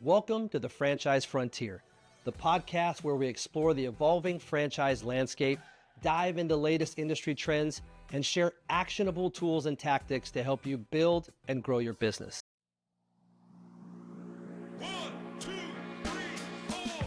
Welcome to the Franchise Frontier, the podcast where we explore the evolving franchise landscape, dive into latest industry trends, and share actionable tools and tactics to help you build and grow your business. One, two, three, four.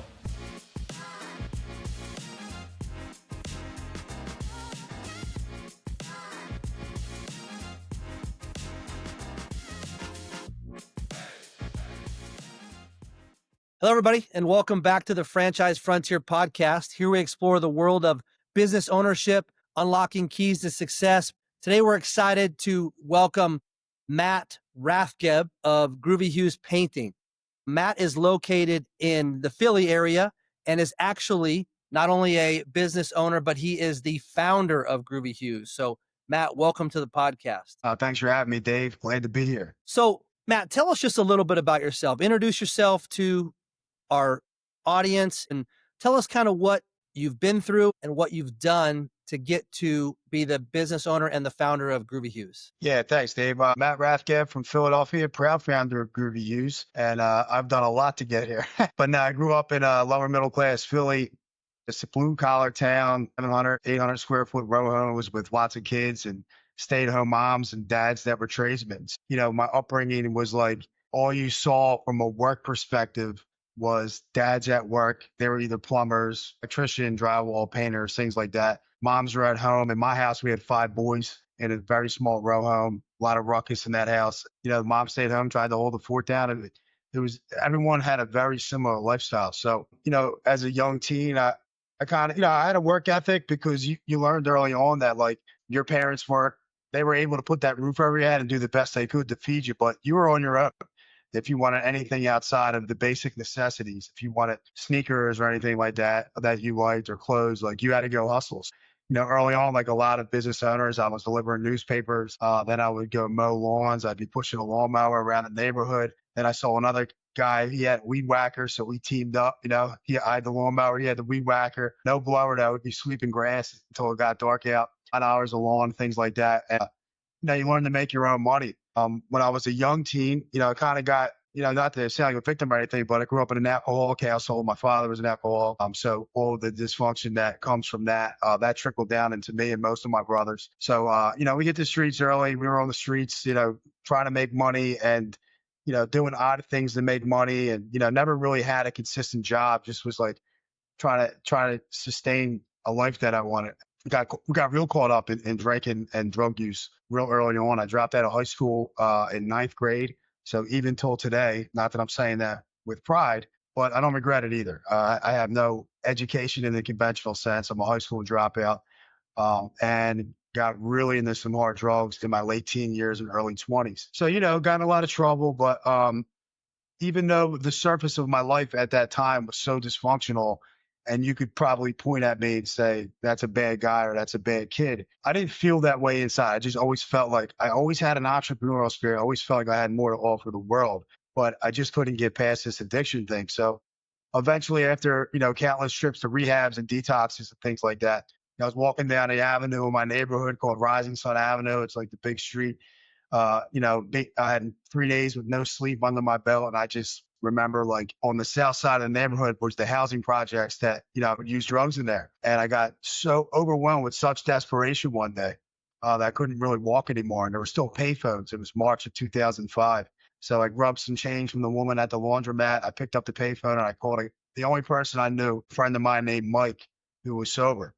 Hello, everybody, and welcome back to the Franchise Frontier podcast. Here we explore the world of business ownership, unlocking keys to success. Today, we're excited to welcome Matt Rathgeb of Groovy Hues Painting. Matt is located in the Philly area and is actually not only a business owner, but he is the founder of Groovy Hues. So, Matt, welcome to the podcast. Thanks for having me, Dave. Glad to be here. So, Matt, tell us just a little bit about yourself. Introduce yourself to our audience and tell us kind of what you've been through and what you've done to get to be the business owner and the founder of Groovy Hues. Yeah, thanks, Dave. Matt Rathgeb from Philadelphia, proud founder of Groovy Hues, and I've done a lot to get here. But now I grew up in a lower middle class Philly. It's a blue collar town, 700, 800 square foot row homes with lots of kids and stay at home moms and dads that were tradesmen. You know, my upbringing was like all you saw from a work perspective was dads at work. They were either plumbers, electrician, drywall, painters, things like that. Moms were at home. In my house, we had 5 boys in a very small row home, a lot of ruckus in that house. You know, mom stayed home, tried to hold the fort down. And it was, everyone had a very similar lifestyle. So, you know, as a young teen, I kind of, I had a work ethic because you learned early on that like your parents they were able to put that roof over your head and do the best they could to feed you, but you were on your own. If you wanted anything outside of the basic necessities, if you wanted sneakers or anything like that you liked, or clothes, like you had to go hustles. You know, early on, like a lot of business owners, I was delivering newspapers. Then I would go mow lawns. I'd be pushing a lawnmower around the neighborhood. Then I saw another guy, he had a weed whacker. So we teamed up, I had the lawnmower, he had the weed whacker, no blower though. We'd be sweeping grass until it got dark out, 9 hours a lawn, things like that. And, you learn to make your own money. When I was a young teen, I kind of got, not to sound like a victim or anything, but I grew up in an alcoholic household. My father was an alcoholic. So all of the dysfunction that comes from that, that trickled down into me and most of my brothers. So, we hit the streets early. We were on the streets, trying to make money and, doing odd things to make money and, never really had a consistent job. Just was like trying to sustain a life that I wanted. We got real caught up in drinking and drug use real early on. I dropped out of high school in 9th grade. So even till today, not that I'm saying that with pride, but I don't regret it either. I have no education in the conventional sense. I'm a high school dropout and got really into some hard drugs in my late teen years and early 20s. So, got in a lot of trouble. But even though the surface of my life at that time was so dysfunctional, and you could probably point at me and say, that's a bad guy or that's a bad kid, I didn't feel that way inside. I just always felt like I always had an entrepreneurial spirit. I always felt like I had more to offer the world, but I just couldn't get past this addiction thing. So eventually after, countless trips to rehabs and detoxes and things like that, I was walking down the avenue in my neighborhood called Rising Sun Avenue. It's like the big street. I had 3 days with no sleep under my belt. And I just remember like on the south side of the neighborhood was the housing projects that, I would use drugs in there. And I got so overwhelmed with such desperation one day that I couldn't really walk anymore. And there were still payphones. It was March of 2005. So I grabbed some change from the woman at the laundromat. I picked up the payphone and I called the only person I knew, a friend of mine named Mike, who was sober.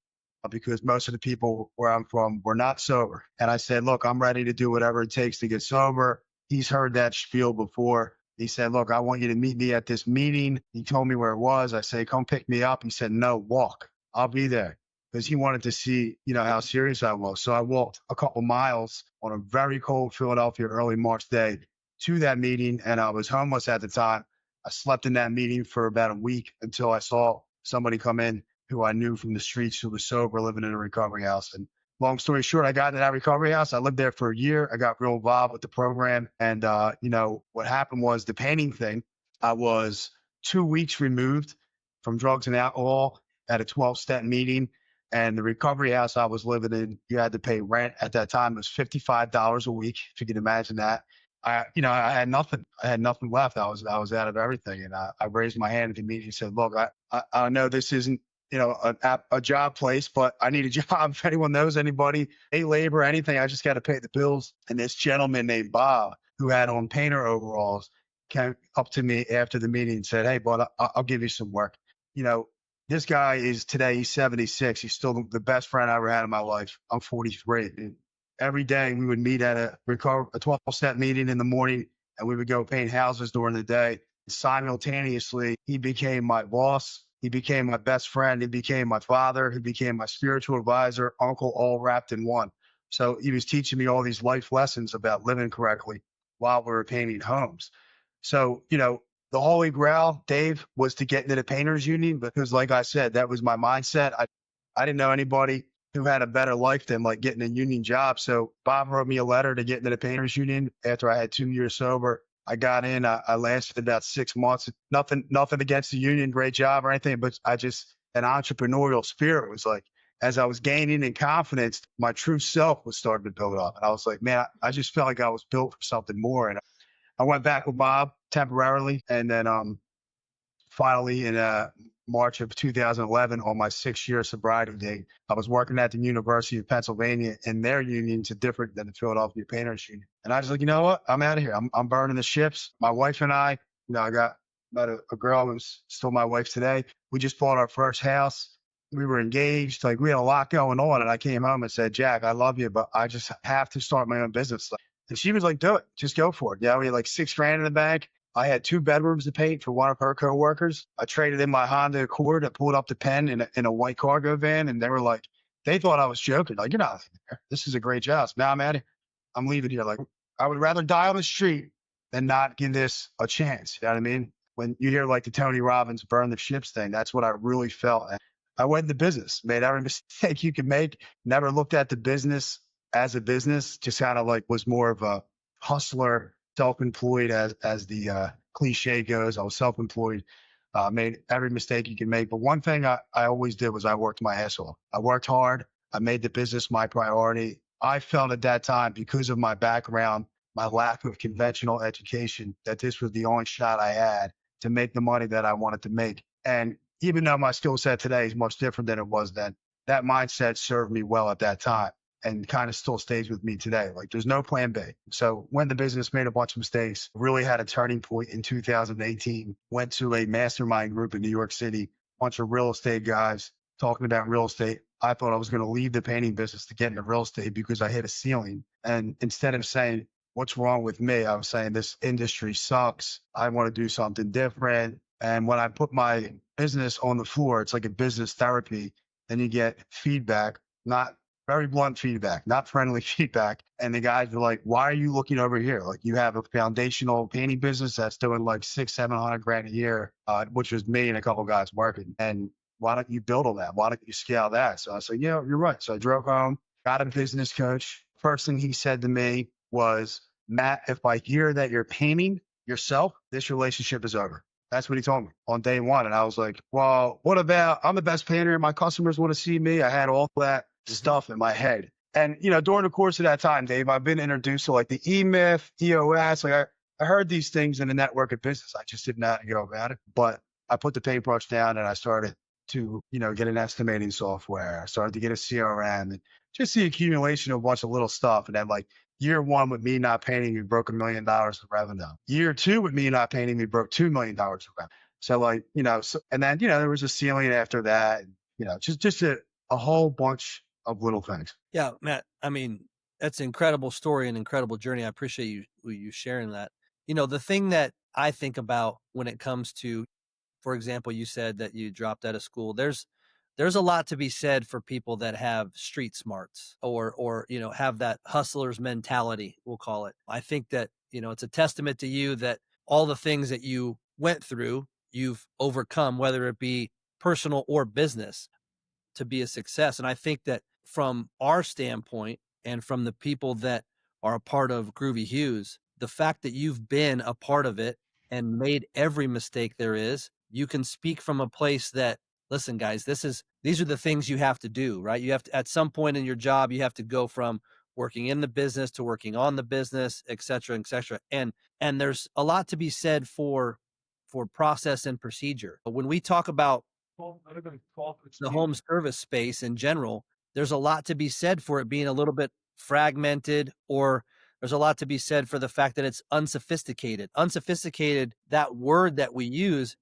Because most of the people where I'm from were not sober. And I said, look, I'm ready to do whatever it takes to get sober. He's heard that spiel before. He said, look, I want you to meet me at this meeting. He told me where it was. I said, come pick me up. He said, no, walk. I'll be there. Because he wanted to see, how serious I was. So I walked a couple miles on a very cold Philadelphia early March day to that meeting. And I was homeless at the time. I slept in that meeting for about a week until I saw somebody come in who I knew from the streets who was sober, living in a recovery house. And long story short, I got into that recovery house. I lived there for a year. I got real involved with the program. And, what happened was the painting thing. I was 2 weeks removed from drugs and alcohol at a 12-step meeting. And the recovery house I was living in, you had to pay rent. At that time, it was $55 a week, if you can imagine that. I had nothing. I had nothing left. I was out of everything. And I raised my hand at the meeting and said, look, I know this isn't, a job place, but I need a job. If anyone knows anybody, any labor, anything, I just got to pay the bills. And this gentleman named Bob, who had on painter overalls, came up to me after the meeting and said, hey, bud, I'll give you some work. You know, this guy is today, he's 76. He's still the best friend I ever had in my life. I'm 43. And every day we would meet at a 12-step meeting in the morning, and we would go paint houses during the day. Simultaneously, he became my boss. He became my best friend. He became my father. He became my spiritual advisor, uncle, all wrapped in one. So he was teaching me all these life lessons about living correctly while we were painting homes. So, the holy grail, Dave, was to get into the painters union because, like I said, that was my mindset. I didn't know anybody who had a better life than like getting a union job. So Bob wrote me a letter to get into the painters union after I had 2 years sober. I got in. I lasted about 6 months. Nothing against the union, great job or anything, but an entrepreneurial spirit was like, as I was gaining in confidence, my true self was starting to build up. And I was like, man, I just felt like I was built for something more. And I went back with Bob temporarily, and then finally in March of 2011, on my 6-year sobriety date, I was working at the University of Pennsylvania, and their unions are different than the Philadelphia Painters Union. And I was like, you know what? I'm out of here. I'm burning the ships. My wife and I, I got met a girl who's still my wife today. We just bought our first house. We were engaged. Like, we had a lot going on. And I came home and said, Jack, I love you, but I just have to start my own business. And she was like, do it. Just go for it. Yeah, we had like $6,000 in the bank. I had 2 bedrooms to paint for one of her coworkers. I traded in my Honda Accord. I pulled up the pen in a white cargo van, and they were like, they thought I was joking. Like, you're not there. This is a great job. So now I'm at it. I'm leaving here. Like, I would rather die on the street than not give this a chance. You know what I mean? When you hear like the Tony Robbins burn the ships thing, that's what I really felt. And I went into business, made every mistake you could make, never looked at the business as a business, just kind of like was more of a hustler, self-employed as the cliche goes. I was self-employed, made every mistake you can make. But one thing I always did was I worked my ass off. I worked hard. I made the business my priority. I felt at that time, because of my background, my lack of conventional education, that this was the only shot I had to make the money that I wanted to make. And even though my skill set today is much different than it was then, that mindset served me well at that time and kind of still stays with me today. Like, there's no plan B. So when the business made a bunch of mistakes, really had a turning point in 2018, went to a mastermind group in New York City, bunch of real estate guys talking about real estate. I thought I was going to leave the painting business to get into real estate because I hit a ceiling. And instead of saying, what's wrong with me? I was saying, this industry sucks. I want to do something different. And when I put my business on the floor, it's like a business therapy. Then you get feedback, not very blunt feedback, not friendly feedback. And the guys were like, why are you looking over here? Like, you have a foundational painting business that's doing like 600-700 grand a year, which was me and a couple of guys working. And why don't you build on that? Why don't you scale that? So I said, yeah, you're right. So I drove home, got a business coach. First thing he said to me was, Matt, if I hear that you're painting yourself, this relationship is over. That's what he told me on day one. And I was like, well, what about, I'm the best painter. My customers want to see me. I had all that stuff in my head. And, during the course of that time, Dave, I've been introduced to like the E-Myth, EOS. Like, I heard these things in the network of business. I just didn't know how to go about it. But I put the paintbrush down and I started to, get an estimating software. I started to get a CRM, and just the accumulation of a bunch of little stuff. And then, like, year one with me not painting, we broke $1 million of revenue. Year two with me not painting, we broke $2 million of revenue. So, like, and then, there was a ceiling after that, just a whole bunch of little things. Yeah, Matt, I mean, that's an incredible story and incredible journey. I appreciate you sharing that. The thing that I think about when it comes to, for example, you said that you dropped out of school. There's a lot to be said for people that have street smarts or have that hustler's mentality, we'll call it. I think that, it's a testament to you that all the things that you went through, you've overcome, whether it be personal or business, to be a success. And I think that from our standpoint and from the people that are a part of Groovy Hues, the fact that you've been a part of it and made every mistake there is, you can speak from a place that, listen, guys, these are the things you have to do, right? You have to, at some point in your job, you have to go from working in the business to working on the business, et cetera, et cetera. And there's a lot to be said for process and procedure. But when we talk about the home service space in general, there's a lot to be said for it being a little bit fragmented, or there's a lot to be said for the fact that it's unsophisticated. Unsophisticated, that word that we use,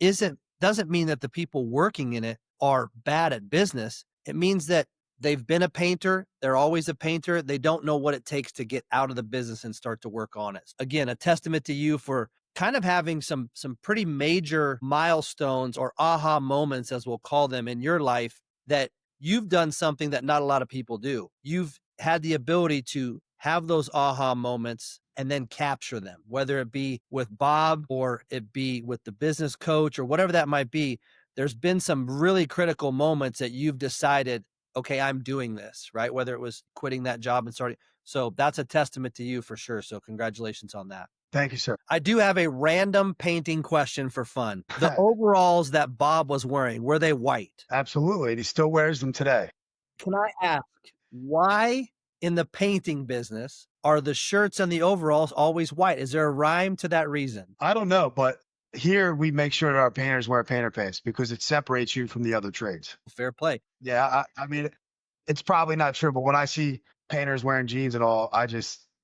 doesn't mean that the people working in it are bad at business. It means that they've been a painter, they're always a painter, they don't know what it takes to get out of the business and start to work on it. Again, a testament to you for kind of having some pretty major milestones or aha moments, as we'll call them, in your life, that you've done something that not a lot of people do. You've had the ability to have those aha moments and then capture them, whether it be with Bob or it be with the business coach or whatever that might be. There's been some really critical moments that you've decided, okay, I'm doing this, right? Whether it was quitting that job and starting. So that's a testament to you for sure. So congratulations on that. Thank you, sir. I do have a random painting question for fun. The overalls that Bob was wearing, were they white? Absolutely. And he still wears them today. Can I ask, why in the painting business are the shirts and the overalls always white? Is there a rhyme to that reason? I don't know, but here we make sure that our painters wear painter pants because it separates you from the other trades. Fair play. Yeah, I mean, it's probably not true, but when I see painters wearing jeans and all,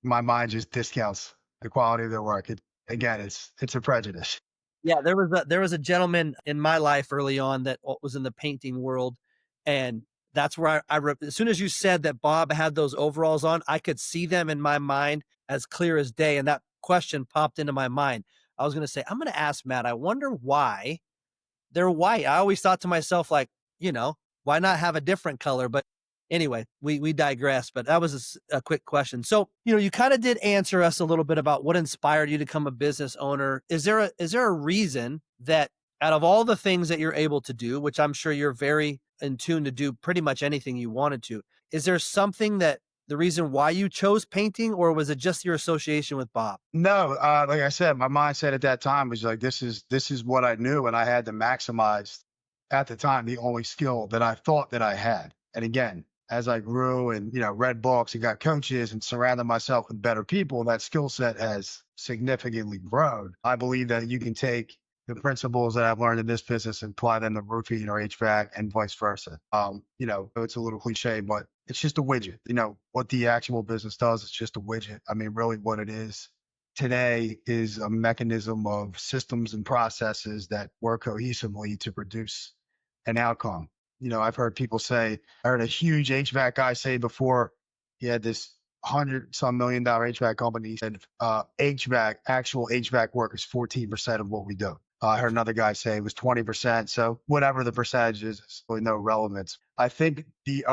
my mind just discounts the quality of their work. Again, it's a prejudice. Yeah, there was a gentleman in my life early on that was in the painting world, and that's where as soon as you said that Bob had those overalls on, I could see them in my mind as clear as day, and that question popped into my mind. I was going to say, I'm going to ask Matt, I wonder why they're white. I always thought to myself, like, why not have a different color? But anyway, we digress, but that was a quick question. So, you kind of did answer us a little bit about what inspired you to become a business owner. Is there a reason that out of all the things that you're able to do, which I'm sure you're very in tune to do pretty much anything you wanted to, is there something that the reason why you chose painting, or was it just your association with Bob? No, like I said, my mindset at that time was like, this is what I knew, and I had to maximize at the time the only skill that I thought that I had. And again, as I grew and read books and got coaches and surrounded myself with better people, that skill set has significantly grown. I believe that you can take the principles that I've learned in this business and apply them to roofing or HVAC and vice versa. It's a little cliche, but it's just a widget. What the actual business does, it's just a widget. I mean, really what it is today is a mechanism of systems and processes that work cohesively to produce an outcome. I've heard people say, I heard a huge HVAC guy say before, he had this $100-some million HVAC company. He said, actual HVAC work is 14% of what we do. I heard another guy say it was 20%. So whatever the percentage is, it's really no relevance. I think the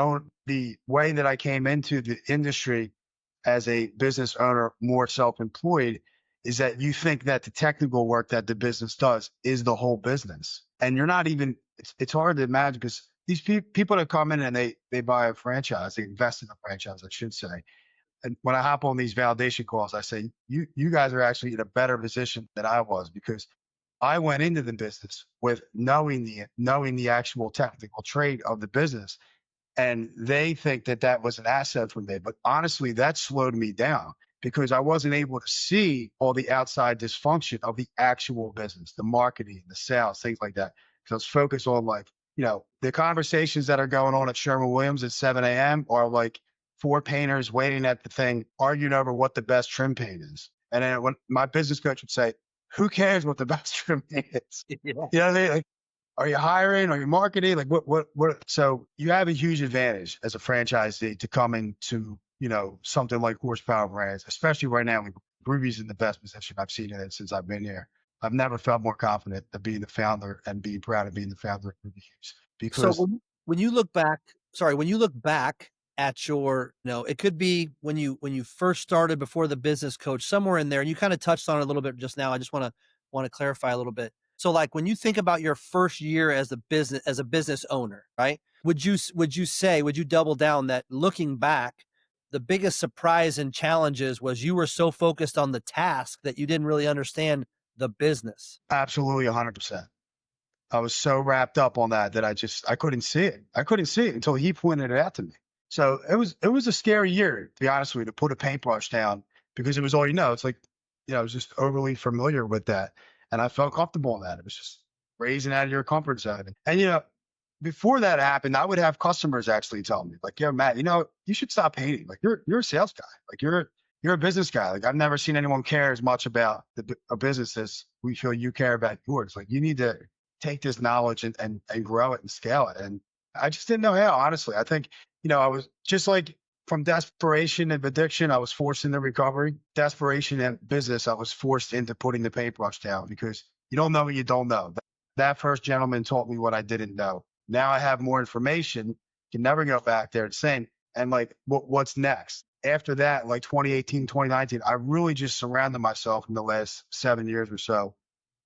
way that I came into the industry as a business owner, more self-employed, is that you think that the technical work that the business does is the whole business. And you're not even, it's hard to imagine because these people that come in and they buy a franchise, they invest in a franchise, I should say. And when I hop on these validation calls, I say, you guys are actually in a better position than I was because I went into the business with knowing the actual technical trade of the business. And they think that that was an asset for me. But honestly, that slowed me down because I wasn't able to see all the outside dysfunction of the actual business, the marketing, the sales, things like that. Because I was focused on the conversations that are going on at Sherwin-Williams at 7 a.m. are like four painters waiting at the thing, arguing over what the best trim paint is. And then when my business coach would say, who cares what the best trim paint is? Yeah. You know what I mean? Like, are you hiring? Are you marketing? Like what? So you have a huge advantage as a franchisee to come into, something like Horsepower Brands, especially right now. Groovy's in the best position I've seen in it since I've been here. I've never felt more confident of being the founder and being proud of being the founder of Groovy Hues. Because So when you look back at your, it could be when you first started before the business coach, somewhere in there, and you kind of touched on it a little bit just now. I just want to clarify a little bit. So like when you think about your first year as a business owner, right? Would you double down that looking back, the biggest surprise and challenges was you were so focused on the task that you didn't really understand the business? absolutely 100%. I was so wrapped up on that I couldn't see it. I couldn't see it until he pointed it out to me. So it was a scary year, to be honest with you, to put a paintbrush down because it was all you know. It's like, I was just overly familiar with that. And I felt comfortable in that. It was just raising out of your comfort zone. And before that happened, I would have customers actually tell me, like, "Yo, Matt, you should stop painting. Like you're a sales guy. Like you're a business guy. Like I've never seen anyone care as much about a business as we feel you care about yours. Like you need to take this knowledge and grow it and scale it." And I just didn't know how, honestly. I think, I was just like from desperation and addiction, I was forced into recovery. Desperation and business, I was forced into putting the paintbrush down because you don't know what you don't know. That first gentleman taught me what I didn't know. Now I have more information, can never go back there the same. And like, what's next? After that, like 2018, 2019, I really just surrounded myself in the last 7 years or so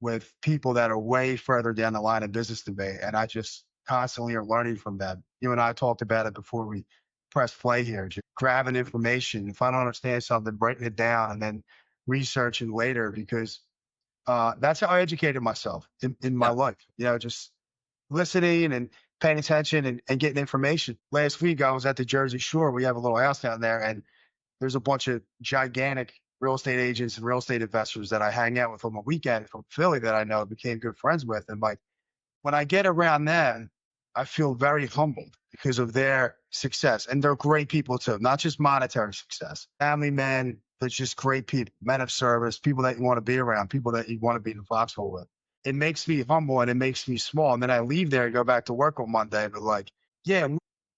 with people that are way further down the line of business than me. And I just constantly are learning from them. You and I talked about it before we press play here, just grabbing information. If I don't understand something, breaking it down and then researching later because that's how I educated myself in my Yeah. life. Just listening and paying attention and getting information. Last week, I was at the Jersey Shore. We have a little house down there, and there's a bunch of gigantic real estate agents and real estate investors that I hang out with on the weekend from Philly that I know became good friends with. And like when I get around them, I feel very humbled because of their success. And they're great people too, not just monetary success. Family men, but just great people, men of service, people that you want to be around, people that you want to be in the foxhole with. It makes me humble and it makes me small. And then I leave there and go back to work on Monday, but like, yeah,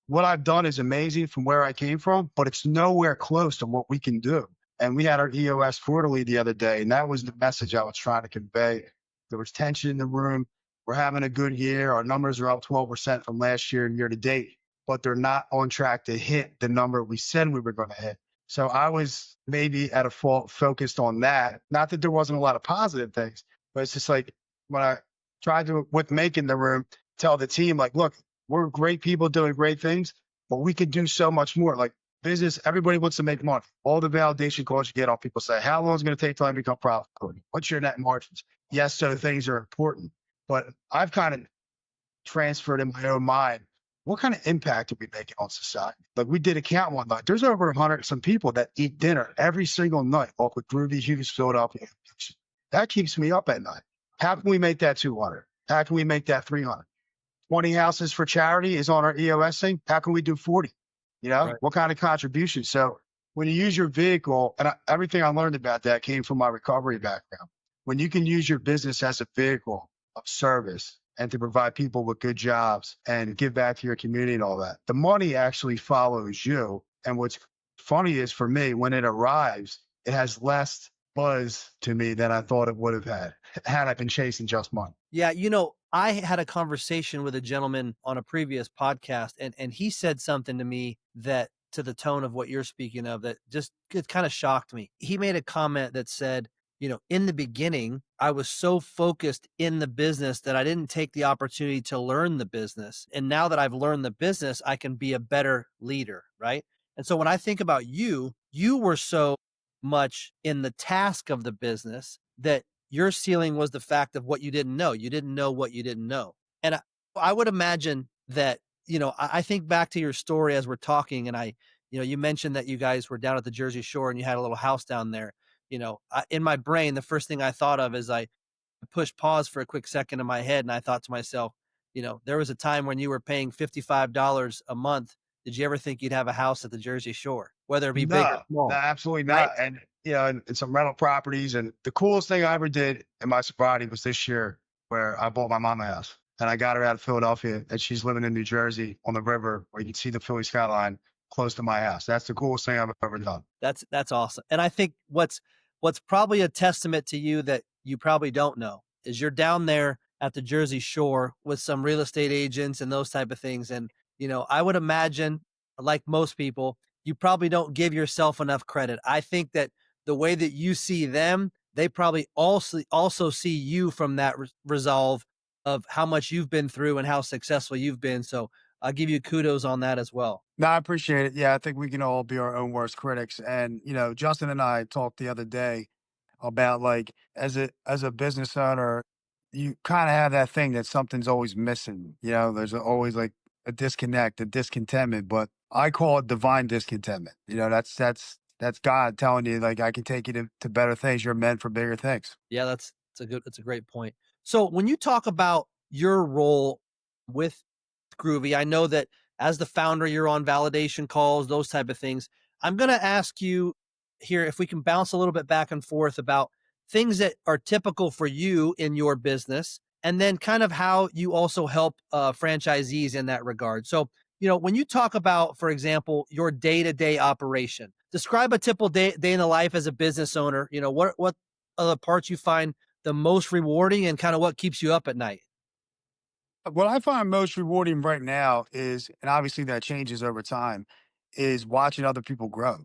what I've done is amazing from where I came from, but it's nowhere close to what we can do. And we had our EOS quarterly the other day, and that was the message I was trying to convey. There was tension in the room. We're having a good year. Our numbers are up 12% from last year to date, but they're not on track to hit the number we said we were going to hit. So I was maybe at a fault focused on that. Not that there wasn't a lot of positive things, but it's just like when I tried to, with making the room, tell the team, like, look, we're great people doing great things, but we could do so much more. Like business, everybody wants to make money. All the validation calls you get on people say, how long is it going to take time to become profitable? What's your net margins? Yes, so things are important. But I've kind of transferred in my own mind, what kind of impact are we making on society? Like we did a count one night. There's over 100 some people that eat dinner every single night off of Groovy Hues Philadelphia. That keeps me up at night. How can we make that 200? How can we make that 300? 20 houses for charity is on our EOS thing. How can we do 40? Right. What kind of contribution? So when you use your vehicle, and everything I learned about that came from my recovery background. When you can use your business as a vehicle of service and to provide people with good jobs and give back to your community and all that, the money actually follows you. And what's funny is for me, when it arrives, it has less buzz to me than I thought it would have had I been chasing just money. Yeah, I had a conversation with a gentleman on a previous podcast, and he said something to me that to the tone of what you're speaking of that just it kind of shocked me. He made a comment that said, in the beginning, I was so focused in the business that I didn't take the opportunity to learn the business. And now that I've learned the business, I can be a better leader, right? And so when I think about you, you were so much in the task of the business that your ceiling was the fact of what you didn't know. You didn't know what you didn't know. And I would imagine that, I think back to your story as we're talking, and you mentioned that you guys were down at the Jersey Shore and you had a little house down there. In my brain, the first thing I thought of is I pushed pause for a quick second in my head and I thought to myself, there was a time when you were paying $55 a month. Did you ever think you'd have a house at the Jersey Shore, whether it be big or No, no, small? absolutely Right. not. And and some rental properties. And the coolest thing I ever did in my sobriety was this year where I bought my mom a house. And I got her out of Philadelphia and she's living in New Jersey on the river where you can see the Philly skyline close to my house. That's the coolest thing I've ever done. That's awesome. And I think what's probably a testament to you that you probably don't know is you're down there at the Jersey Shore with some real estate agents and those type of things. And, I would imagine, like most people, you probably don't give yourself enough credit. I think that the way that you see them, they probably also see you from that resolve of how much you've been through and how successful you've been. So I'll give you kudos on that as well. No, I appreciate it. Yeah, I think we can all be our own worst critics. And, Justin and I talked the other day about like as a business owner, you kind of have that thing that something's always missing. There's always like a disconnect, a discontentment, but I call it divine discontentment. That's God telling you, like, I can take you to better things. You're meant for bigger things. Yeah, that's a great point. So when you talk about your role with Groovy, I know that as the founder, you're on validation calls, those type of things. I'm going to ask you here if we can bounce a little bit back and forth about things that are typical for you in your business, and then kind of how you also help franchisees in that regard. So, when you talk about, for example, your day to day operation, describe a typical day in the life as a business owner. What are the parts you find the most rewarding, and kind of what keeps you up at night? What I find most rewarding right now is, and obviously that changes over time, is watching other people grow,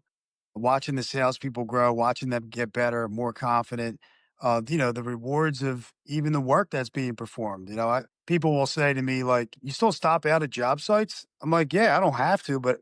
watching the salespeople grow, watching them get better, more confident. The rewards of even the work that's being performed. People will say to me like, "You still stop out at job sites?" I'm like, "Yeah, I don't have to, but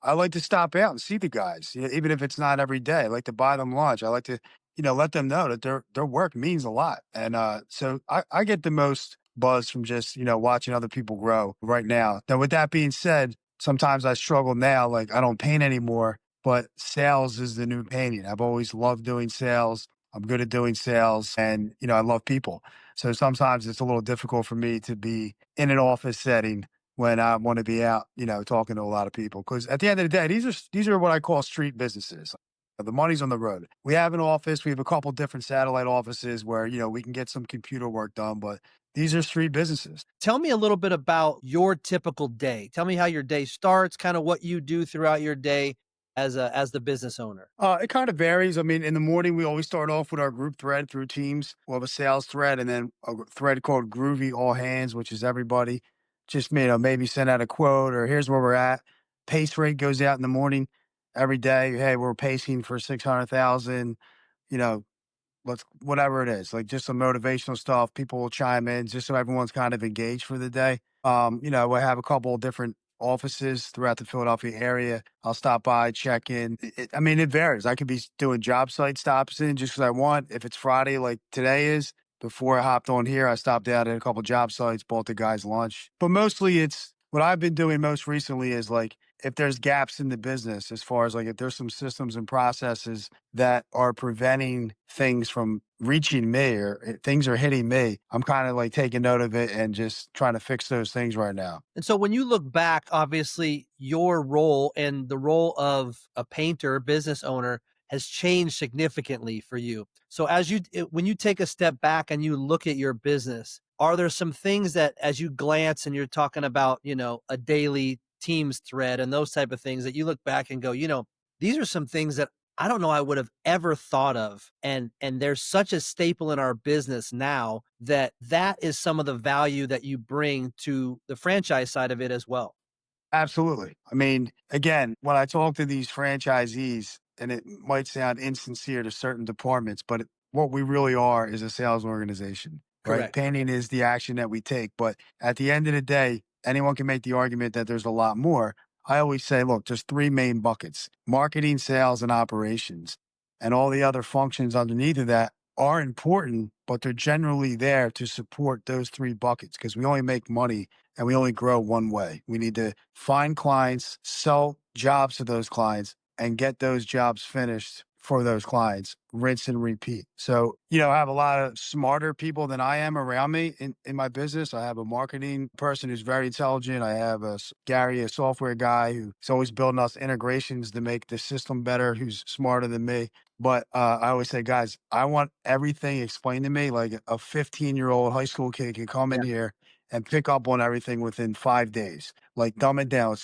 I like to stop out and see the guys, even if it's not every day. I like to buy them lunch. I like to, let them know that their work means a lot." And so I get the most buzz from just watching other people grow right now. Now, with that being said, sometimes I struggle now. Like I don't paint anymore, but sales is the new painting. I've always loved doing sales. I'm good at doing sales and, I love people. So sometimes it's a little difficult for me to be in an office setting when I want to be out, talking to a lot of people. Cause at the end of the day, these are what I call street businesses. The money's on the road. We have an office. We have a couple different satellite offices where, we can get some computer work done, but these are street businesses. Tell me a little bit about your typical day. Tell me how your day starts, kind of what you do throughout your day as the business owner. It kind of varies. I mean, in the morning, we always start off with our group thread through Teams. We'll have a sales thread and then a thread called Groovy All Hands, which is everybody just, maybe send out a quote or here's where we're at. Pace rate goes out in the morning every day. Hey, we're pacing for 600,000, you know, let's whatever it is, like just some motivational stuff. People will chime in just so everyone's kind of engaged for the day. We have a couple of different offices throughout the Philadelphia area. I'll stop by, check in. I mean, it varies. I could be doing job site stops in just because I want. If it's Friday, like today is, before I hopped on here, I stopped out at a couple job sites, bought the guys lunch. But mostly it's what I've been doing most recently is like if there's gaps in the business, as far as like if there's some systems and processes that are preventing things from reaching me or things are hitting me, I'm kind of like taking note of it and just trying to fix those things right now. And so when you look back, obviously your role and the role of a painter, business owner has changed significantly for you. So when you take a step back and you look at your business, are there some things that as you glance and you're talking about, a daily Teams thread and those type of things that you look back and go, these are some things that I don't know I would have ever thought of. And there's such a staple in our business now that is some of the value that you bring to the franchise side of it as well. Absolutely. I mean, again, when I talk to these franchisees, and it might sound insincere to certain departments, but what we really are is a sales organization, right? Correct. Painting is the action that we take. But at the end of the day, anyone can make the argument that there's a lot more. I always say, look, there's three main buckets: marketing, sales, and operations. And all the other functions underneath of that are important, but they're generally there to support those three buckets because we only make money and we only grow one way. We need to find clients, sell jobs to those clients, and get those jobs finished for those clients, rinse and repeat. So, I have a lot of smarter people than I am around me in my business. I have a marketing person who's very intelligent. I have Gary, a software guy who's always building us integrations to make the system better, who's smarter than me. But I always say, guys, I want everything explained to me like a 15-year-old high school kid can come in here and pick up on everything within 5 days. Like dumb it down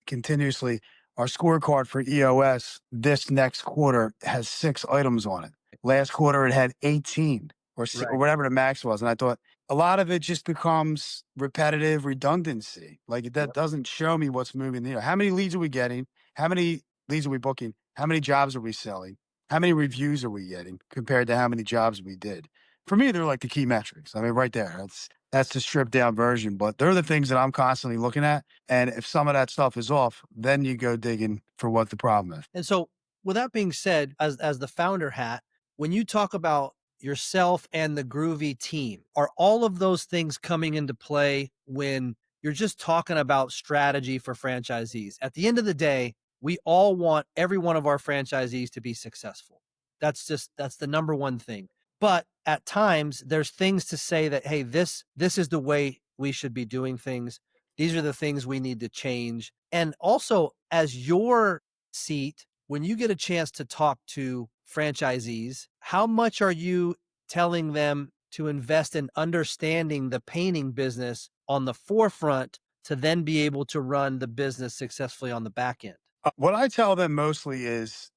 continuously. Our scorecard for EOS this next quarter has 6 items on it. Last quarter, it had 18 or Right. whatever the max was. And I thought a lot of it just becomes repetitive redundancy. Like that doesn't show me what's moving the needle. How many leads are we getting? How many leads are we booking? How many jobs are we selling? How many reviews are we getting compared to how many jobs we did? For me, they're like the key metrics. I mean, right there. That's the stripped down version, but they're the things that I'm constantly looking at. And if some of that stuff is off, then you go digging for what the problem is. And so with that being said, as the founder hat, when you talk about yourself and the Groovy team, are all of those things coming into play when you're just talking about strategy for franchisees. At the end of the day, we all want every one of our franchisees to be successful. That's the number one thing. But at times there's things to say that, hey, this is the way we should be doing things. These are the things we need to change. And also, as your seat, when you get a chance to talk to franchisees, how much are you telling them to invest in understanding the painting business on the forefront to then be able to run the business successfully on the back end? What I tell them mostly is,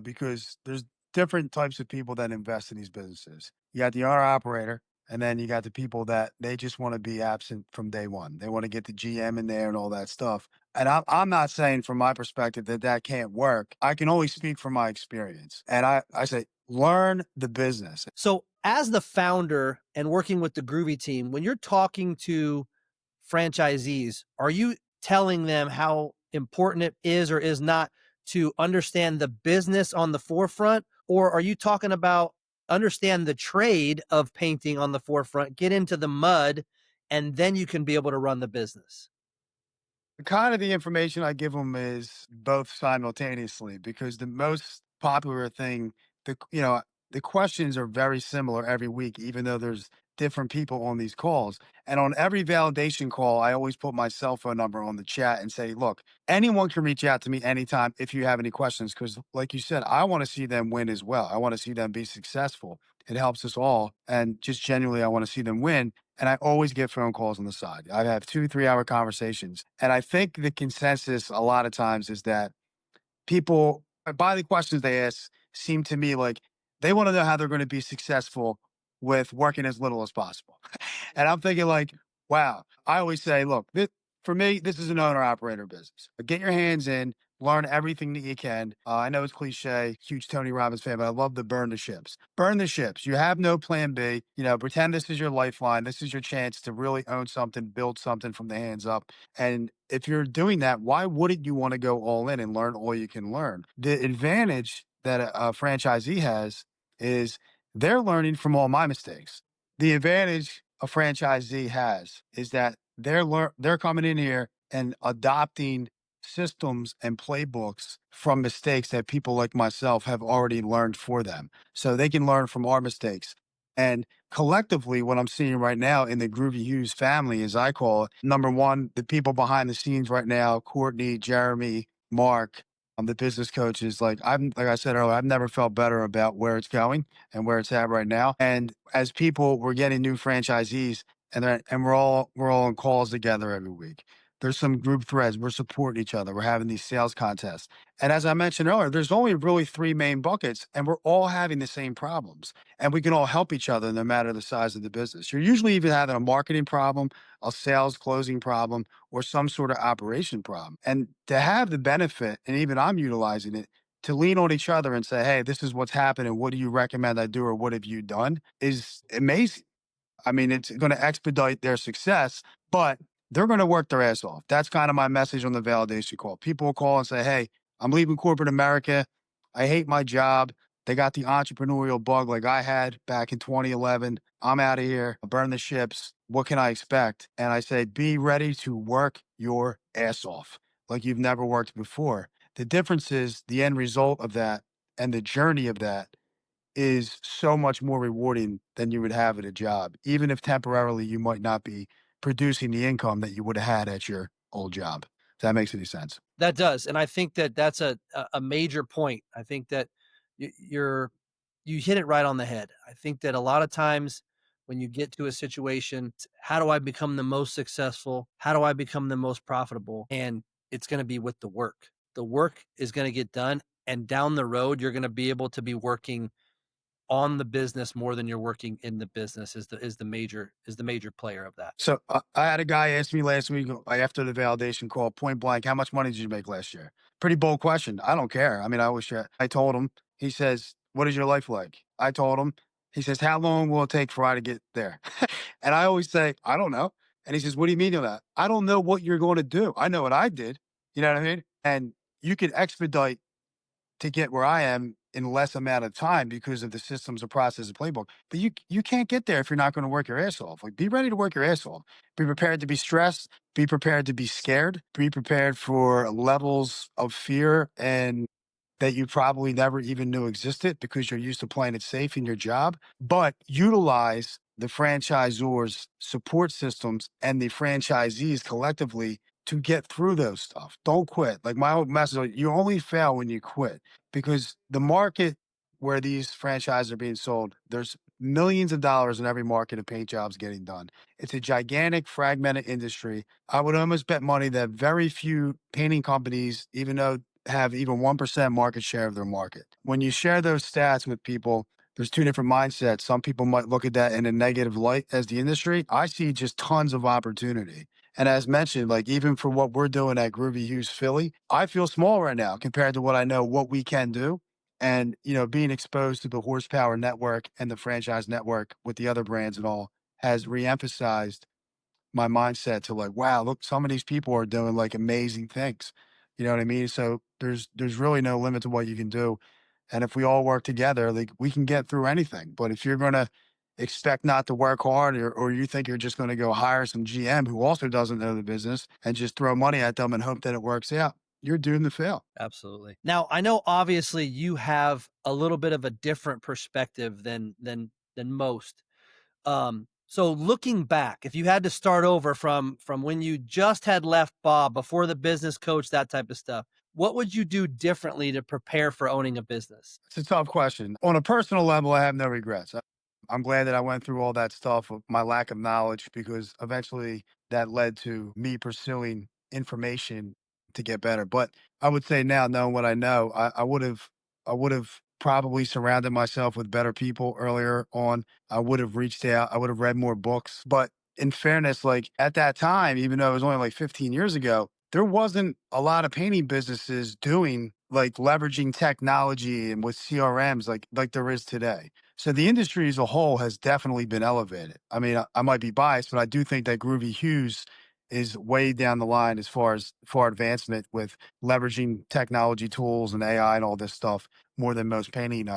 because there's different types of people that invest in these businesses. You got the owner operator, and then you got the people that they just want to be absent from day one. They want to get the GM in there and all that stuff. And I'm not saying from my perspective that that can't work. I can only speak from my experience. And I say, learn the business. So, as the founder and working with the Groovy team, when you're talking to franchisees, are you telling them how important it is or is not to understand the business on the forefront? Or are you talking about understand the trade of painting on the forefront, get into the mud, and then you can be able to run the business? Kind of the information I give them is both simultaneously because the most popular thing, the questions are very similar every week, even though there's different people on these calls. And on every validation call, I always put my cell phone number on the chat and say, look, anyone can reach out to me anytime if you have any questions. Because, like you said, I want to see them win as well. I want to see them be successful. It helps us all. And just genuinely, I want to see them win. And I always get phone calls on the side. I have 2, 3 hour conversations. And I think the consensus a lot of times is that people, by the questions they ask, seem to me like they want to know how they're going to be successful with working as little as possible. And I'm thinking like, wow, I always say, look, for me, this is an owner operator business. Get your hands in, learn everything that you can. I know it's cliche, huge Tony Robbins fan, but I love the burn the ships. Burn the ships. You have no plan B. Pretend this is your lifeline. This is your chance to really own something, build something from the hands up. And if you're doing that, why wouldn't you want to go all in and learn all you can learn? The advantage that a franchisee has is they're learning from all my mistakes. The advantage a franchisee has is that they're coming in here and adopting systems and playbooks from mistakes that people like myself have already learned for them. So they can learn from our mistakes. And collectively, what I'm seeing right now in the Groovy Hues family, as I call it, number one, the people behind the scenes right now, Courtney, Jeremy, Mark, the business coaches, like I said earlier, I've never felt better about where it's going and where it's at right now. And as people, we're getting new franchisees and we're all on calls together every week. There's some group threads. We're supporting each other. We're having these sales contests. And as I mentioned earlier, there's only really three main buckets, and we're all having the same problems. And we can all help each other no matter the size of the business. You're usually either having a marketing problem, a sales closing problem, or some sort of operation problem. And to have the benefit, and even I'm utilizing it, to lean on each other and say, hey, this is what's happening. What do you recommend I do, or what have you done? Is amazing. I mean, it's going to expedite their success, but they're going to work their ass off. That's kind of my message on the validation call. People will call and say, hey, I'm leaving corporate America. I hate my job. They got the entrepreneurial bug like I had back in 2011. I'm out of here. I burn the ships. What can I expect? And I say, be ready to work your ass off like you've never worked before. The difference is the end result of that and the journey of that is so much more rewarding than you would have at a job, even if temporarily you might not be producing the income that you would have had at your old job. If that makes any sense. That does, and I think that that's a major point. I think that you hit it right on the head. I think that a lot of times when you get to a situation, how do I become the most successful? How do I become the most profitable? And it's going to be with the work. The work is going to get done, and down the road, you're going to be able to be working on the business more than you're working in the business is the major player of that. So I had a guy ask me last week after the validation call, point blank, how much money did you make last year? Pretty bold question. I don't care. I mean, I always share. I told him. He says, "What is your life like?" I told him. He says, "How long will it take for I to get there?" And I always say, "I don't know." And he says, "What do you mean by that?" I don't know what you're going to do. I know what I did. You know what I mean? And you can expedite to get where I am in less amount of time because of the systems, the process, the playbook. But you can't get there if you're not going to work your ass off. Like, be ready to work your ass off. Be prepared to be stressed. Be prepared to be scared. Be prepared for levels of fear and that you probably never even knew existed because you're used to playing it safe in your job. But utilize the franchisor's support systems and the franchisees collectively to get through those stuff. Don't quit. Like, my old message, you only fail when you quit, because the market where these franchises are being sold, there's millions of dollars in every market of paint jobs getting done. It's a gigantic fragmented industry. I would almost bet money that very few painting companies, even though have even 1% market share of their market. When you share those stats with people, there's two different mindsets. Some people might look at that in a negative light as the industry. I see just tons of opportunity. And as mentioned, like, even for what we're doing at Groovy Hues Philly, I feel small right now compared to what I know what we can do. And, being exposed to the horsepower network and the franchise network with the other brands and all has reemphasized my mindset to, like, wow, look, some of these people are doing like amazing things. You know what I mean? So there's really no limit to what you can do. And if we all work together, like, we can get through anything. But if you're gonna expect not to work hard, or you think you're just gonna go hire some GM who also doesn't know the business and just throw money at them and hope that it works out, you're doomed to fail. Absolutely. Now, I know obviously you have a little bit of a different perspective than most. So looking back, if you had to start over from when you just had left Bob before the business coach, that type of stuff, what would you do differently to prepare for owning a business? It's a tough question. On a personal level, I have no regrets. I'm glad that I went through all that stuff of my lack of knowledge, because eventually that led to me pursuing information to get better. But I would say now, knowing what I know, I would have probably surrounded myself with better people earlier on. I would have reached out. I would have read more books. But in fairness, like, at that time, even though it was only like 15 years ago, there wasn't a lot of painting businesses doing, like, leveraging technology and with CRMs like there is today. So the industry as a whole has definitely been elevated. I mean, I might be biased, but I do think that Groovy Hues is way down the line as far advancement with leveraging technology tools and AI and all this stuff more than most painting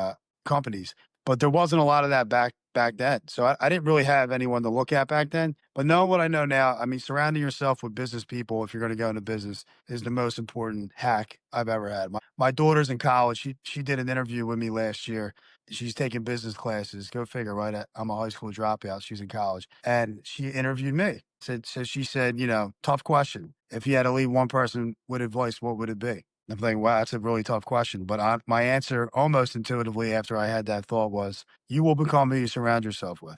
companies. But there wasn't a lot of that back then. So I didn't really have anyone to look at back then. But knowing what I know now, I mean, surrounding yourself with business people, if you're going to go into business, is the most important hack I've ever had. My daughter's in college. She did an interview with me last year. She's taking business classes. Go figure, right? I'm a high school dropout. She's in college. And she interviewed me. So she said, tough question. If you had to leave one person with advice, what would it be? I'm thinking, wow, that's a really tough question. But my answer, almost intuitively after I had that thought, was, you will become who you surround yourself with.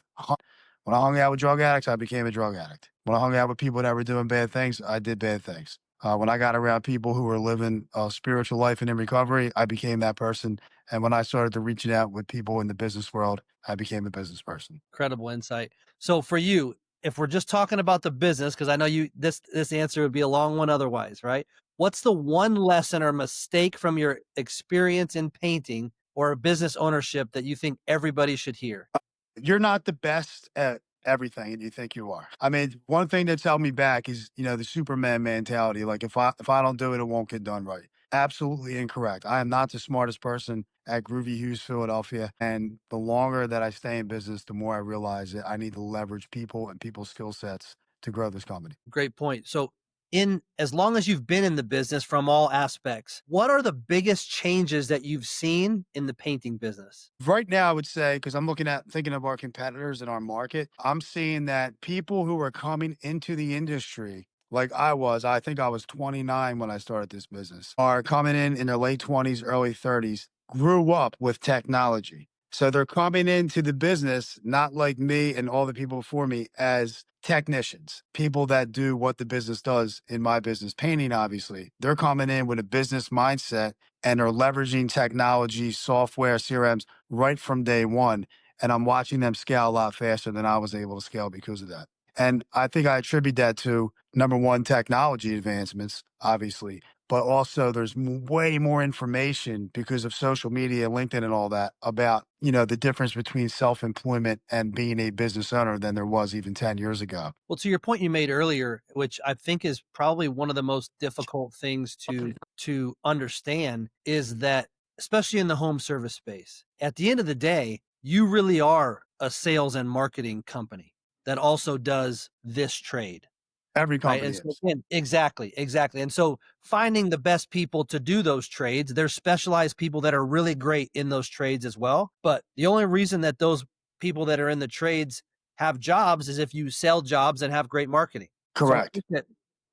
When I hung out with drug addicts, I became a drug addict. When I hung out with people that were doing bad things, I did bad things. When I got around people who were living a spiritual life and in recovery, I became that person. And when I started to reaching out with people in the business world, I became a business person. Incredible insight. So for you, if we're just talking about the business, because I know this answer would be a long one otherwise, right? What's the one lesson or mistake from your experience in painting or business ownership that you think everybody should hear? You're not the best at everything and you think you are. I mean, one thing that's held me back is, the Superman mentality. Like, if I don't do it, it won't get done right. Absolutely incorrect. I am not the smartest person at Groovy Hues Philadelphia. And the longer that I stay in business, the more I realize that I need to leverage people and people's skill sets to grow this company. Great point. So in as long as you've been in the business from all aspects, what are the biggest changes that you've seen in the painting business? Right now, I would say, because I'm thinking of our competitors in our market, I'm seeing that people who are coming into the industry, like I think I was 29 when I started this business, are coming in their late 20s, early 30s, grew up with technology. So they're coming into the business, not like me and all the people before me, as technicians, people that do what the business does. In my business, painting, obviously, they're coming in with a business mindset and are leveraging technology, software, CRMs right from day one. And I'm watching them scale a lot faster than I was able to scale because of that. And I think I attribute that to, number one, technology advancements, obviously, but also there's way more information because of social media, LinkedIn and all that, about, the difference between self-employment and being a business owner than there was even 10 years ago. Well, to your point you made earlier, which I think is probably one of the most difficult things to understand, is that especially in the home service space, at the end of the day, you really are a sales and marketing company that also does this trade. Every Right. company And so is. again, exactly, exactly. And so finding the best people to do those trades, there's specialized people that are really great in those trades as well. But the only reason that those people that are in the trades have jobs is if you sell jobs and have great marketing. So I Correct. think that,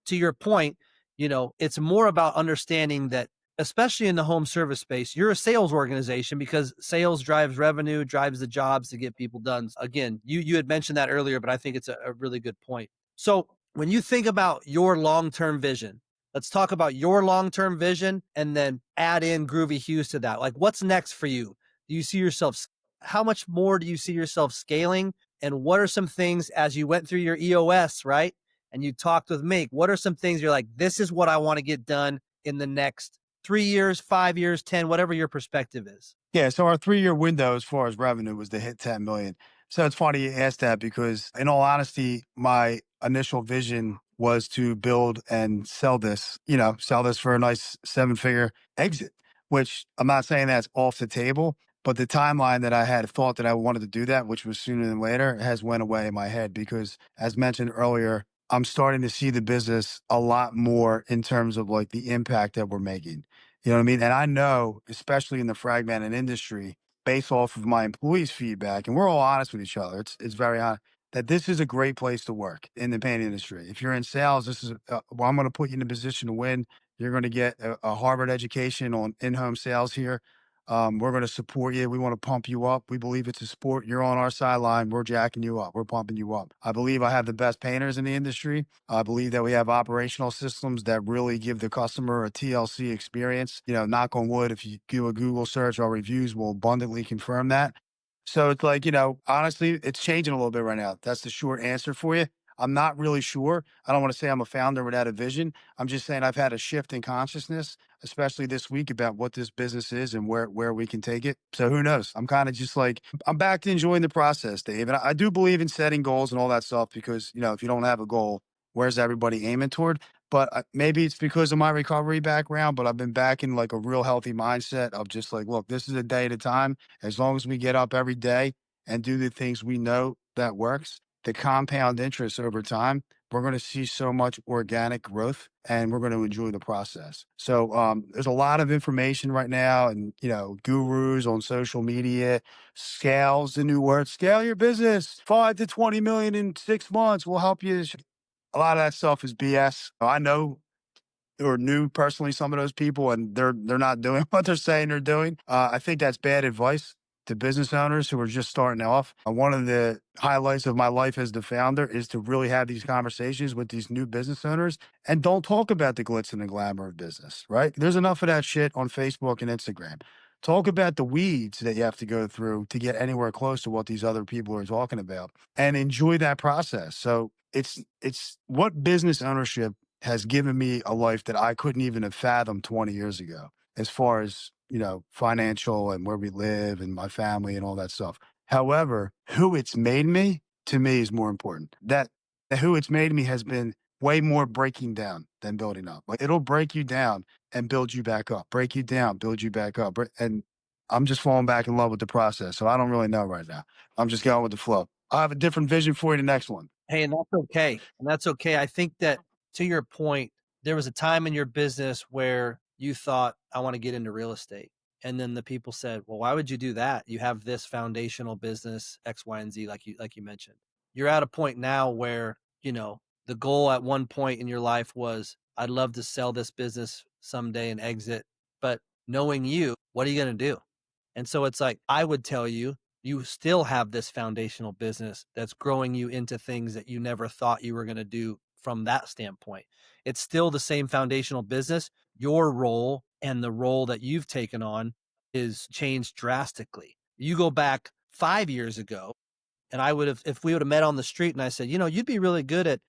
to your point, it's more about understanding that, especially in the home service space, you're a sales organization because sales drives revenue, drives the jobs to get people done. Again, you had mentioned that earlier, but I think it's a really good point. So when you think about your long-term vision, let's talk about your long-term vision and then add in Groovy Hues to that. Like, what's next for you? Do you see yourself, how much more do you see yourself scaling? And what are some things as you went through your EOS, right? And you talked with Mink, what are some things you're like, this is what I want to get done in the next 3 years, 5 years, 10, whatever your perspective is? Yeah, so our 3-year window as far as revenue was to hit 10 million. So it's funny you asked that because in all honesty, my initial vision was to build and sell this, sell this for a nice 7-figure exit, which I'm not saying that's off the table, but the timeline that I had thought that I wanted to do that, which was sooner than later, has went away in my head because as mentioned earlier, I'm starting to see the business a lot more in terms of like the impact that we're making. You know what I mean? And I know, especially in the fragmented industry, based off of my employees' feedback, and we're all honest with each other. It's very honest that this is a great place to work in the paint industry. If you're in sales, this is well, I'm going to put you in a position to win. You're going to get a Harvard education on in-home sales here. We're going to support you. We want to pump you up. We believe it's a sport. You're on our sideline. We're jacking you up. We're pumping you up. I believe I have the best painters in the industry. I believe that we have operational systems that really give the customer a TLC experience. Knock on wood, if you do a Google search, our reviews will abundantly confirm that. So it's like, honestly, it's changing a little bit right now. That's the short answer for you. I'm not really sure. I don't want to say I'm a founder without a vision. I'm just saying I've had a shift in consciousness, especially this week, about what this business is and where we can take it. So who knows? I'm kind of just like, I'm back to enjoying the process, Dave. And I do believe in setting goals and all that stuff because, if you don't have a goal, where's everybody aiming toward? But maybe it's because of my recovery background, but I've been back in like a real healthy mindset of just like, look, this is a day at a time. As long as we get up every day and do the things we know that works, the compound interest over time, we're going to see so much organic growth and we're going to enjoy the process. So there's a lot of information right now and, gurus on social media. Scale's the new word. Scale your business 5 to 20 million in 6 months. We'll help you. A lot of that stuff is BS. I know or knew personally some of those people and they're not doing what they're saying they're doing. I think that's bad advice to business owners who are just starting off. One of the highlights of my life as the founder is to really have these conversations with these new business owners and don't talk about the glitz and the glamour of business, right? There's enough of that shit on Facebook and Instagram. Talk about the weeds that you have to go through to get anywhere close to what these other people are talking about and enjoy that process. So it's what business ownership has given me a life that I couldn't even have fathomed 20 years ago, as far as, financial and where we live and my family and all that stuff. However, who it's made me to me is more important. That who it's made me has been way more breaking down than building up. Like it'll break you down and build you back up, break you down, build you back up. And I'm just falling back in love with the process. So I don't really know right now. I'm just going with the flow. I have a different vision for you the next one. Hey, and that's okay. And that's okay. I think that, to your point, there was a time in your business where you thought, I want to get into real estate. And then the people said, well, why would you do that? You have this foundational business, X, Y, and Z, like you mentioned. You're at a point now where, the goal at one point in your life was, I'd love to sell this business someday and exit. But knowing you, what are you going to do? And so it's like, I would tell you, you still have this foundational business that's growing you into things that you never thought you were going to do from that standpoint. It's still the same foundational business. Your role and the role that you've taken on is changed drastically. You go back 5 years ago, and I would have, if we would have met on the street and I said, you'd be really good at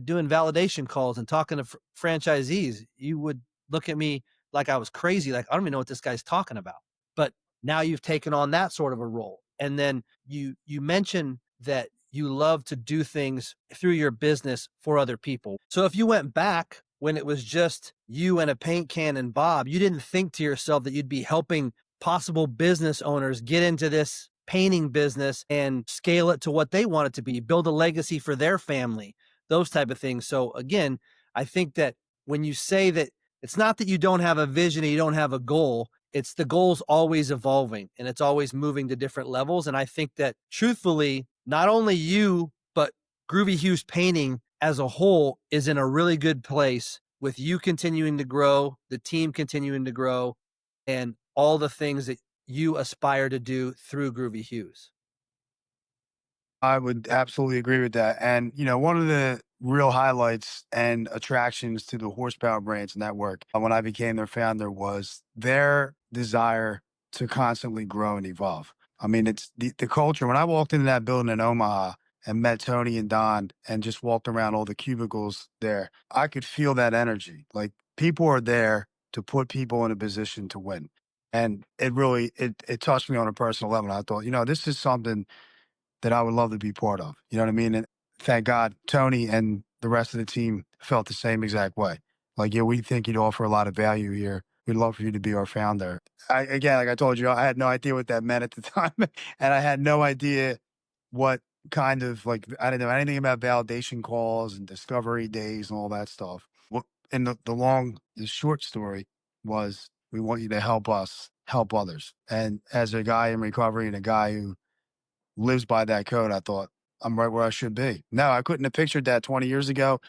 doing validation calls and talking to franchisees, you would look at me like I was crazy. Like, I don't even know what this guy's talking about. But now you've taken on that sort of a role. And then you mentioned that you love to do things through your business for other people. So if you went back when it was just you and a paint can and Bob, you didn't think to yourself that you'd be helping possible business owners get into this painting business and scale it to what they want it to be, build a legacy for their family, those type of things. So again, I think that when you say that, it's not that you don't have a vision and you don't have a goal, it's the goal's always evolving and it's always moving to different levels. And I think that truthfully, not only you, but Groovy Hues Painting as a whole is in a really good place with you continuing to grow, the team continuing to grow, and all the things that you aspire to do through Groovy Hues. I would absolutely agree with that. And, one of the real highlights and attractions to the Horsepower Brands Network when I became their founder was their desire to constantly grow and evolve. I mean, it's the culture. When I walked into that building in Omaha and met Tony and Don and just walked around all the cubicles there, I could feel that energy. Like people are there to put people in a position to win. And it really, it touched me on a personal level. I thought, this is something that I would love to be part of. You know what I mean? And thank God Tony and the rest of the team felt the same exact way. Like, yeah, we think you'd offer a lot of value here. We'd love for you to be our founder. Again, like I told you, I had no idea what that meant at the time. And I had no idea what kind of I didn't know anything about validation calls and discovery days and all that stuff. And the short story was we want you to help us help others. And as a guy in recovery and a guy who lives by that code, I thought I'm right where I should be. No, I couldn't have pictured that 20 years ago.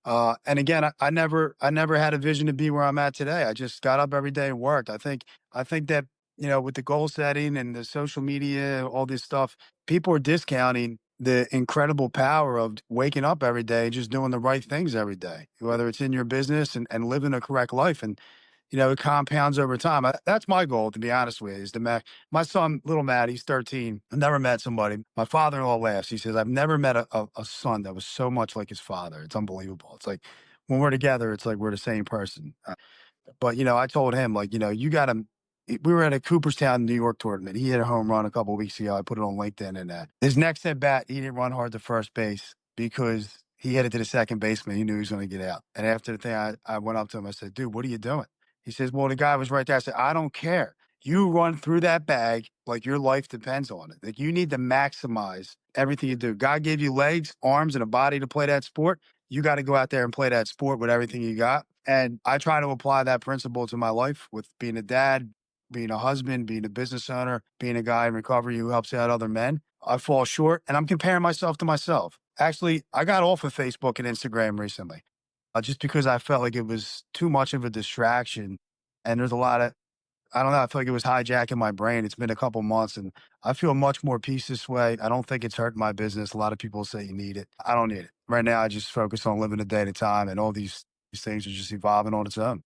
And again, I never had a vision to be where I'm at today. I just got up every day and worked. I think that, with the goal setting and the social media, all this stuff, people are discounting the incredible power of waking up every day, just doing the right things every day, whether it's in your business and living a correct life. And it compounds over time. That's my goal, to be honest with you, is to my son, little Matt, he's 13. I've never met somebody. My father-in-law laughs. He says, I've never met a son that was so much like his father. It's unbelievable. It's like when we're together, it's like we're the same person. But, I told him, like, you got to, we were at a Cooperstown, New York tournament. He hit a home run a couple of weeks ago. I put it on LinkedIn and that. His next at bat, he didn't run hard to first base because he hit it to the second baseman. He knew he was going to get out. And after the thing, I went up to him. I said, dude, what are you doing? He says, well, the guy was right there. I said, I don't care. You run through that bag like your life depends on it. Like you need to maximize everything you do. God gave you legs, arms, and a body to play that sport. You got to go out there and play that sport with everything you got. And I try to apply that principle to my life with being a dad, being a husband, being a business owner, being a guy in recovery who helps out other men. I fall short and I'm comparing myself to myself. Actually, I got off of Facebook and Instagram recently just because I felt like it was too much of a distraction. And there's a lot of, I don't know, I feel like it was hijacking my brain. It's been a couple months and I feel much more peace this way. I don't think it's hurting my business. A lot of people say you need it. I don't need it. Right now, I just focus on living a day at a time and all these things are just evolving on its own.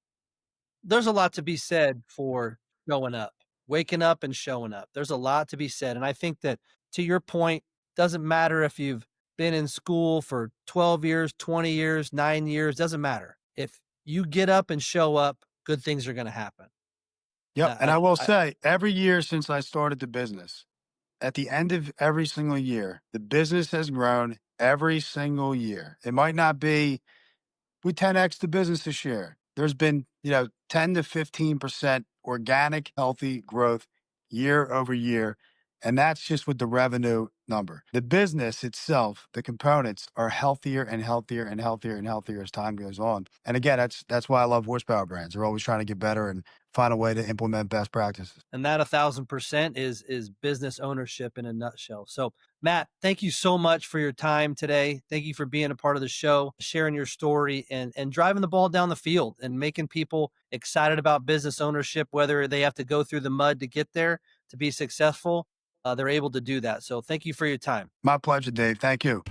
There's a lot to be said for showing up, waking up and showing up. There's a lot to be said. And I think that to your point, doesn't matter if you've been in school for 12 years, 20 years, 9 years, doesn't matter. If you get up and show up, good things are going to happen. Yep. And I I, will I, say, every year since I started the business, at the end of every single year, the business has grown every single year. It might not be we 10x the business this year. There's been, 10 to 15% organic, healthy growth year over year. And that's just with the revenue number. The business itself, the components are healthier and healthier and healthier and healthier as time goes on. And again, that's why I love Horsepower Brands. They're always trying to get better and find a way to implement best practices. and that 1,000% is business ownership in a nutshell. So Matt, thank you so much for your time today. Thank you for being a part of the show, sharing your story and driving the ball down the field and making people excited about business ownership, whether they have to go through the mud to get there to be successful. They're able to do that. So thank you for your time. My pleasure, Dave. Thank you.